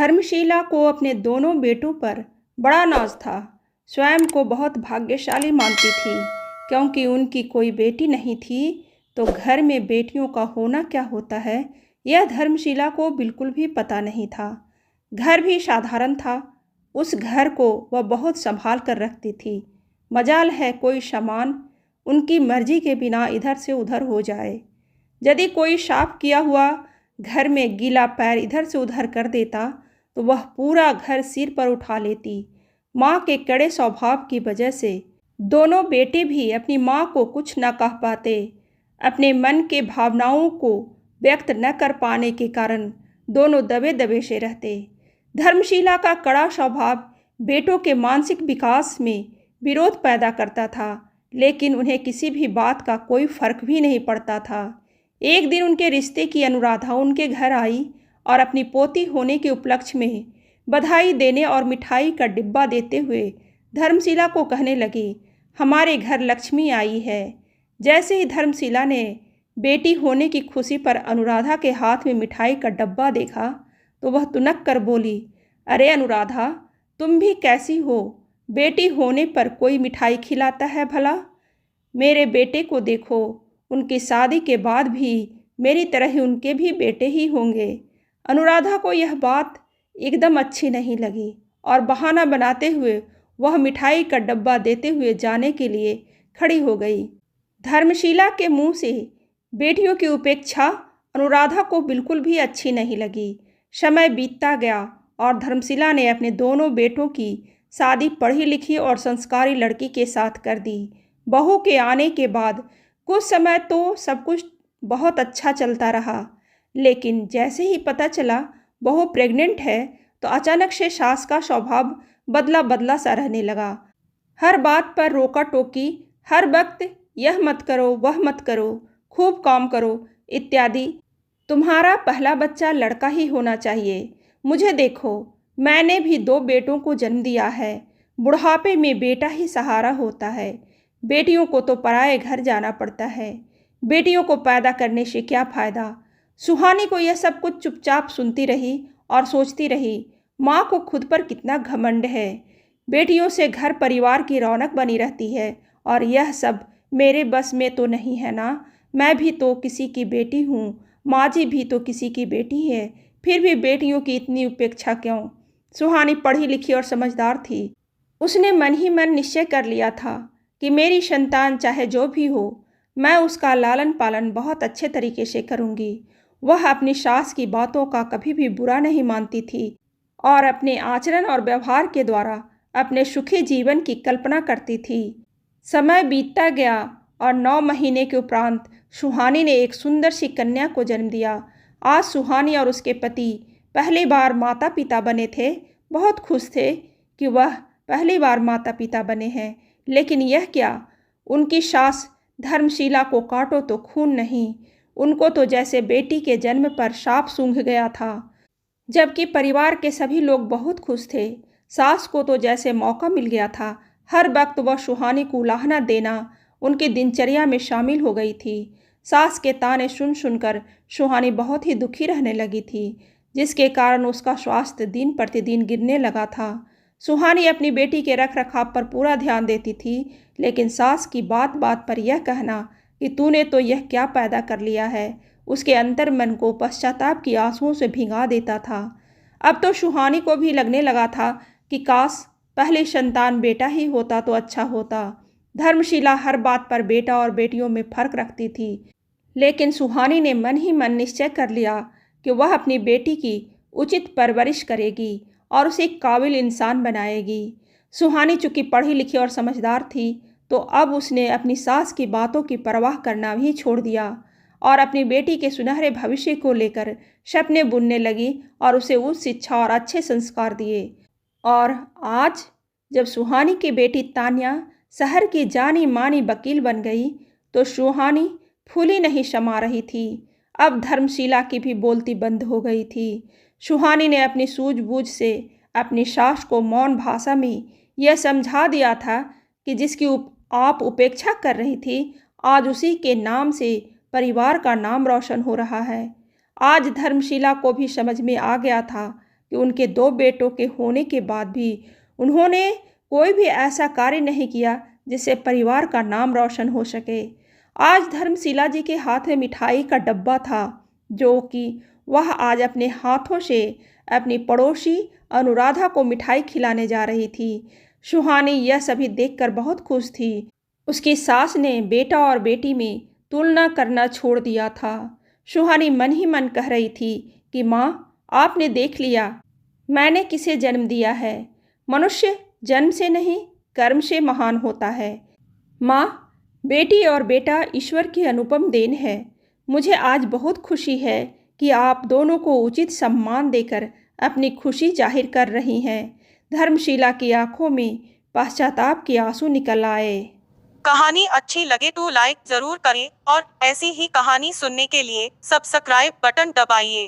धर्मशीला को अपने दोनों बेटों पर बड़ा नाज था। स्वयं को बहुत भाग्यशाली मानती थी, क्योंकि उनकी कोई बेटी नहीं थी। तो घर में बेटियों का होना क्या होता है, यह धर्मशीला को बिल्कुल भी पता नहीं था। घर भी साधारण था। उस घर को वह बहुत संभाल कर रखती थी। मजाल है कोई सामान उनकी मर्जी के बिना इधर से उधर हो जाए। यदि कोई साफ किया हुआ घर में गीला पैर इधर से उधर कर देता तो वह पूरा घर सिर पर उठा लेती। माँ के कड़े स्वभाव की वजह से दोनों बेटे भी अपनी माँ को कुछ न कह पाते। अपने मन के भावनाओं को व्यक्त न कर पाने के कारण दोनों दबे दबे से रहते। धर्मशीला का कड़ा स्वभाव बेटों के मानसिक विकास में विरोध पैदा करता था, लेकिन उन्हें किसी भी बात का कोई फर्क भी नहीं पड़ता था। एक दिन उनके रिश्ते की अनुराधा उनके घर आई और अपनी पोती होने के उपलक्ष्य में बधाई देने और मिठाई का डिब्बा देते हुए धर्मशीला को कहने लगी, हमारे घर लक्ष्मी आई है। जैसे ही धर्मशीला ने बेटी होने की खुशी पर अनुराधा के हाथ में मिठाई का डब्बा देखा तो वह तुनक कर बोली, अरे अनुराधा, तुम भी कैसी हो? बेटी होने पर कोई मिठाई खिलाता है भला? मेरे बेटे को देखो, उनकी शादी के बाद भी मेरी तरह ही उनके भी बेटे ही होंगे। अनुराधा को यह बात एकदम अच्छी नहीं लगी और बहाना बनाते हुए वह मिठाई का डब्बा देते हुए जाने के लिए खड़ी हो गई। धर्मशीला के मुंह से बेटियों की उपेक्षा अनुराधा को बिल्कुल भी अच्छी नहीं लगी। समय बीतता गया और धर्मशीला ने अपने दोनों बेटों की शादी पढ़ी लिखी और संस्कारी लड़की के साथ कर दी। बहू के आने के बाद कुछ समय तो सब कुछ बहुत अच्छा चलता रहा, लेकिन जैसे ही पता चला बहू प्रेग्नेंट है तो अचानक से सास का स्वभाव बदला बदला सा रहने लगा। हर बात पर रोका टोकी, हर वक्त यह मत करो वह मत करो, खूब काम करो इत्यादि। तुम्हारा पहला बच्चा लड़का ही होना चाहिए। मुझे देखो, मैंने भी 2 बेटों को जन्म दिया है। बुढ़ापे में बेटा ही सहारा होता है। बेटियों को तो पराए घर जाना पड़ता है। बेटियों को पैदा करने से क्या फ़ायदा? सुहानी को यह सब कुछ चुपचाप सुनती रही और सोचती रही, माँ को खुद पर कितना घमंड है। बेटियों से घर परिवार की रौनक बनी रहती है और यह सब मेरे बस में तो नहीं है ना। मैं भी तो किसी की बेटी हूँ, माँ जी भी तो किसी की बेटी है, फिर भी बेटियों की इतनी उपेक्षा क्यों? सुहानी पढ़ी लिखी और समझदार थी। उसने मन ही मन निश्चय कर लिया था कि मेरी संतान चाहे जो भी हो, मैं उसका लालन पालन बहुत अच्छे तरीके से करूँगी। वह अपनी सास की बातों का कभी भी बुरा नहीं मानती थी और अपने आचरण और व्यवहार के द्वारा अपने सुखी जीवन की कल्पना करती थी। समय बीतता गया और 9 महीने के उपरांत सुहानी ने एक सुंदर सी कन्या को जन्म दिया। आज सुहानी और उसके पति पहली बार माता पिता बने थे। बहुत खुश थे कि वह पहली बार माता पिता बने हैं, लेकिन यह क्या, उनकी सास धर्मशीला को काटो तो खून नहीं। उनको तो जैसे बेटी के जन्म पर शाप सूंघ गया था। जबकि परिवार के सभी लोग बहुत खुश थे। सास को तो जैसे मौका मिल गया था। हर वक्त वह सुहानी को उलाहना देना उनकी दिनचर्या में शामिल हो गई थी। सास के ताने सुन सुनकर सुहानी बहुत ही दुखी रहने लगी थी, जिसके कारण उसका स्वास्थ्य दिन प्रतिदिन गिरने लगा था। सुहानी अपनी बेटी के रख रखाव पर पूरा ध्यान देती थी, लेकिन सास की बात बात पर यह कहना कि तूने तो यह क्या पैदा कर लिया है, उसके अंतर मन को पश्चाताप की आंसुओं से भिगा देता था। अब तो सुहानी को भी लगने लगा था कि काश पहली संतान बेटा ही होता तो अच्छा होता। धर्मशीला हर बात पर बेटा और बेटियों में फर्क रखती थी, लेकिन सुहानी ने मन ही मन निश्चय कर लिया कि वह अपनी बेटी की उचित परवरिश करेगी और उसे काबिल इंसान बनाएगी। सुहानी चूँकि पढ़ी लिखी और समझदार थी, तो अब उसने अपनी सास की बातों की परवाह करना भी छोड़ दिया और अपनी बेटी के सुनहरे भविष्य को लेकर सपने बुनने लगी और उसे उच्च शिक्षा और अच्छे संस्कार दिए। और आज जब सुहानी की बेटी तान्या शहर की जानी मानी वकील बन गई, तो सुहानी फूली नहीं समा रही थी। अब धर्मशीला की भी बोलती बंद हो गई थी। सुहानी ने अपनी सूझबूझ से अपनी सास को मौन भाषा में यह समझा दिया था कि जिसकी आप उपेक्षा कर रही थी, आज उसी के नाम से परिवार का नाम रोशन हो रहा है। आज धर्मशीला को भी समझ में आ गया था कि उनके 2 बेटों के होने के बाद भी उन्होंने कोई भी ऐसा कार्य नहीं किया जिससे परिवार का नाम रोशन हो सके। आज धर्मशिला जी के हाथ में मिठाई का डब्बा था, जो कि वह आज अपने हाथों से अपनी पड़ोसी अनुराधा को मिठाई खिलाने जा रही थी। सुहानी यह सभी देखकर बहुत खुश थी। उसकी सास ने बेटा और बेटी में तुलना करना छोड़ दिया था। सुहानी मन ही मन कह रही थी कि माँ, आपने देख लिया मैंने किसे जन्म दिया है। मनुष्य जन्म से नहीं, कर्म से महान होता है। माँ, बेटी और बेटा ईश्वर की अनुपम देन है। मुझे आज बहुत खुशी है कि आप दोनों को उचित सम्मान देकर अपनी खुशी जाहिर कर रही हैं। धर्मशिला की आंखों में पश्चाताप के आंसू निकल आए। कहानी अच्छी लगे तो लाइक जरूर करें और ऐसी ही कहानी सुनने के लिए सब्सक्राइब बटन दबाइए।